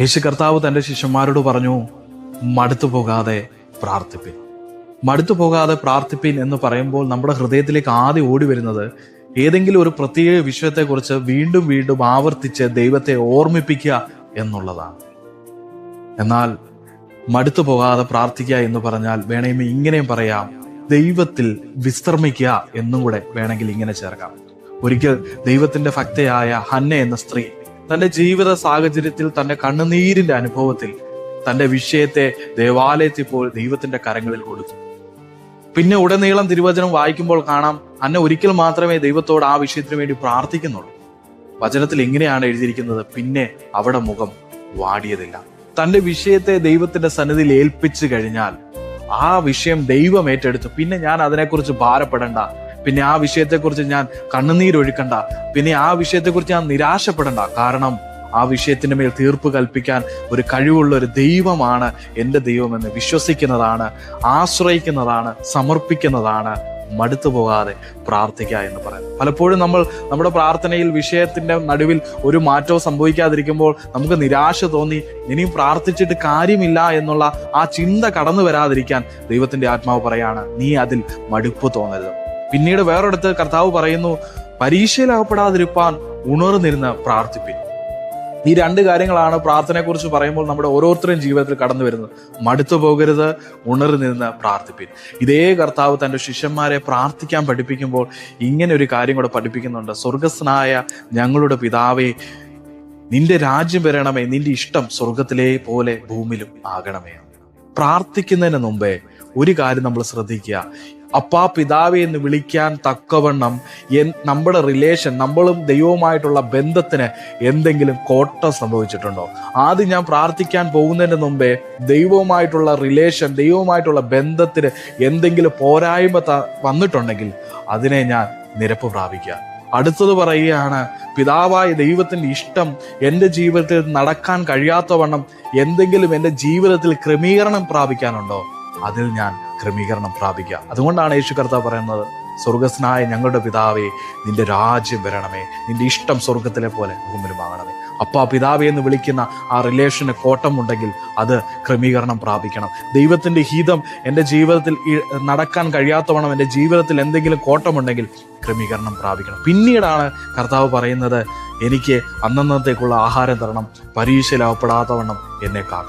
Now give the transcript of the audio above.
യേശു കർത്താവ് തൻ്റെ ശിഷ്യന്മാരോട് പറഞ്ഞു, മടുത്തു പോകാതെ പ്രാർത്ഥിപ്പിൻ. മടുത്തു പോകാതെ പ്രാർത്ഥിപ്പിൻ എന്ന് പറയുമ്പോൾ നമ്മുടെ ഹൃദയത്തിലേക്ക് ആദ്യം ഓടി വരുന്നത് ഏതെങ്കിലും ഒരു പ്രത്യേക വിഷയത്തെക്കുറിച്ച് വീണ്ടും വീണ്ടും ആവർത്തിച്ച് ദൈവത്തെ ഓർമ്മിപ്പിക്കുക എന്നുള്ളതാണ്. എന്നാൽ മടുത്തു പോകാതെ പ്രാർത്ഥിക്കുക എന്ന് പറഞ്ഞാൽ വേണമെങ്കിൽ ഇങ്ങനെയും പറയാം, ദൈവത്തിൽ വിശ്രമിക്കുക എന്നും കൂടെ വേണമെങ്കിൽ ഇങ്ങനെ ചേർക്കാം. ഒരിക്കൽ ദൈവത്തിന്റെ ഭക്തയായ ഹന്ന എന്ന സ്ത്രീ തന്റെ ജീവിത സാഹചര്യത്തിൽ തന്റെ കണ്ണുനീരിന്റെ അനുഭവത്തിൽ തന്റെ വിഷയത്തെ ദേവാലയത്തിൽ പോയി ദൈവത്തിന്റെ കരങ്ങളിൽ കൊടുത്തു. പിന്നെ ഉടനീളം തിരുവചനം വായിക്കുമ്പോൾ കാണാം, ഹന്ന ഒരിക്കൽ മാത്രമേ ദൈവത്തോട് ആ വിഷയത്തിന് വേണ്ടി പ്രാർത്ഥിക്കുന്നുള്ളൂ. വചനത്തിൽ എങ്ങനെയാണ് എഴുതിയിരിക്കുന്നത്? പിന്നെ അവിടെ മുഖം വാടിയതില്ല. തന്റെ വിഷയത്തെ ദൈവത്തിന്റെ സന്നിധിയിൽ ഏൽപ്പിച്ചു കഴിഞ്ഞാൽ ആ വിഷയം ദൈവം ഏറ്റെടുത്തു. പിന്നെ ഞാൻ അതിനെക്കുറിച്ച് ഭാരപ്പെടണ്ട, പിന്നെ ആ വിഷയത്തെക്കുറിച്ച് ഞാൻ കണ്ണുനീരൊഴുക്കണ്ട, പിന്നെ ആ വിഷയത്തെക്കുറിച്ച് ഞാൻ നിരാശപ്പെടണ്ട. കാരണം ആ വിഷയത്തിന്റെ മേൽ തീർപ്പ് കൽപ്പിക്കാൻ ഒരു കഴിവുള്ള ഒരു ദൈവമാണ് എൻ്റെ ദൈവമെന്ന് വിശ്വസിക്കുന്നതാണ്, ആശ്രയിക്കുന്നതാണ്, സമർപ്പിക്കുന്നതാണ് മടുത്തു പോകാതെ പ്രാർത്ഥിക്കുക എന്ന് പറയുന്നത്. പലപ്പോഴും നമ്മൾ നമ്മുടെ പ്രാർത്ഥനയിൽ വിഷയത്തിന്റെ നടുവിൽ ഒരു മാറ്റവും സംഭവിക്കാതിരിക്കുമ്പോൾ നമുക്ക് നിരാശ തോന്നി ഇനിയും പ്രാർത്ഥിച്ചിട്ട് കാര്യമില്ല എന്നുള്ള ആ ചിന്ത കടന്നു വരാതിരിക്കാൻ ദൈവത്തിന്റെ ആത്മാവ് പറയാണ്, നീ അതിൽ മടുപ്പ് തോന്നരുത്. പിന്നീട് വേറൊരിടത്ത് കർത്താവ് പറയുന്നു, പരീക്ഷയിലാകപ്പെടാതിരിപ്പാൻ ഉണർന്നിരുന്ന് പ്രാർത്ഥിപ്പിൻ. ഈ രണ്ട് കാര്യങ്ങളാണ് പ്രാർത്ഥനയെക്കുറിച്ച് പറയുമ്പോൾ നമ്മുടെ ഓരോരുത്തരുടെയും ജീവിതത്തിൽ കടന്നു വരുന്നത്. മടുത്തു പോകരുത്, ഉണർന്നിരുന്ന് പ്രാർത്ഥിപ്പിൻ. ഇതേ കർത്താവ് തൻ്റെ ശിഷ്യന്മാരെ പ്രാർത്ഥിക്കാൻ പഠിപ്പിക്കുമ്പോൾ ഇങ്ങനെ ഒരു കാര്യം കൂടെ പഠിപ്പിക്കുന്നുണ്ട്. സ്വർഗസ്ഥനായ ഞങ്ങളുടെ പിതാവേ, നിന്റെ രാജ്യം വരണമേ, നിന്റെ ഇഷ്ടം സ്വർഗത്തിലെ പോലെ ഭൂമിയിലും ആകണമേ. പ്രാർത്ഥിക്കുന്നതിന് മുമ്പേ ഒരു കാര്യം നമ്മൾ ശ്രദ്ധിക്കുക. അപ്പാ പിതാവേ എന്ന് വിളിക്കാൻ തക്കവണ്ണം നമ്മുടെ റിലേഷൻ, നമ്മളും ദൈവവുമായിട്ടുള്ള ബന്ധത്തിന് എന്തെങ്കിലും കോട്ടം സംഭവിച്ചിട്ടുണ്ടോ? ആദ്യം ഞാൻ പ്രാർത്ഥിക്കാൻ പോകുന്നതിന് മുമ്പേ ദൈവവുമായിട്ടുള്ള റിലേഷൻ, ദൈവവുമായിട്ടുള്ള ബന്ധത്തിന് എന്തെങ്കിലും പോരായ്മ വന്നിട്ടുണ്ടെങ്കിൽ അതിനെ ഞാൻ നിരപ്പ് പ്രാപിക്കുക. അടുത്തത് പറയുകയാണ്, പിതാവായ ദൈവത്തിന്റെ ഇഷ്ടം എൻ്റെ ജീവിതത്തിൽ നടക്കാൻ കഴിയാത്തവണ്ണം എന്തെങ്കിലും എൻ്റെ ജീവിതത്തിൽ ക്രമീകരണം പ്രാപിക്കാനുണ്ടോ? അതിൽ ഞാൻ ക്രമീകരണം പ്രാപിക്കുക. അതുകൊണ്ടാണ് യേശു കർത്താവ് പറയുന്നത്, സ്വർഗസ്നായ ഞങ്ങളുടെ പിതാവേ, നിന്റെ രാജ്യം വരണമേ, നിന്റെ ഇഷ്ടം സ്വർഗത്തിലെ പോലെ ഭൂമിയിലും ആകണമേ. അപ്പാ പിതാവേ എന്ന് വിളിക്കുന്ന ആ റിലേഷന് കോട്ടമുണ്ടെങ്കിൽ അത് ക്രമീകരണം പ്രാപിക്കണം. ദൈവത്തിന്റെ ഹിതം എൻ്റെ ജീവിതത്തിൽ നടക്കാൻ കഴിയാത്തവണ്ണം എൻ്റെ ജീവിതത്തിൽ എന്തെങ്കിലും കോട്ടമുണ്ടെങ്കിൽ ക്രമീകരണം പ്രാപിക്കണം. പിന്നീടാണ് കർത്താവ് പറയുന്നത്, എനിക്ക് അന്നന്നത്തേക്കുള്ള ആഹാരം തരണം, പരീക്ഷയിലാവപ്പെടാത്തവണ്ണം എന്നെ കാക്കണം.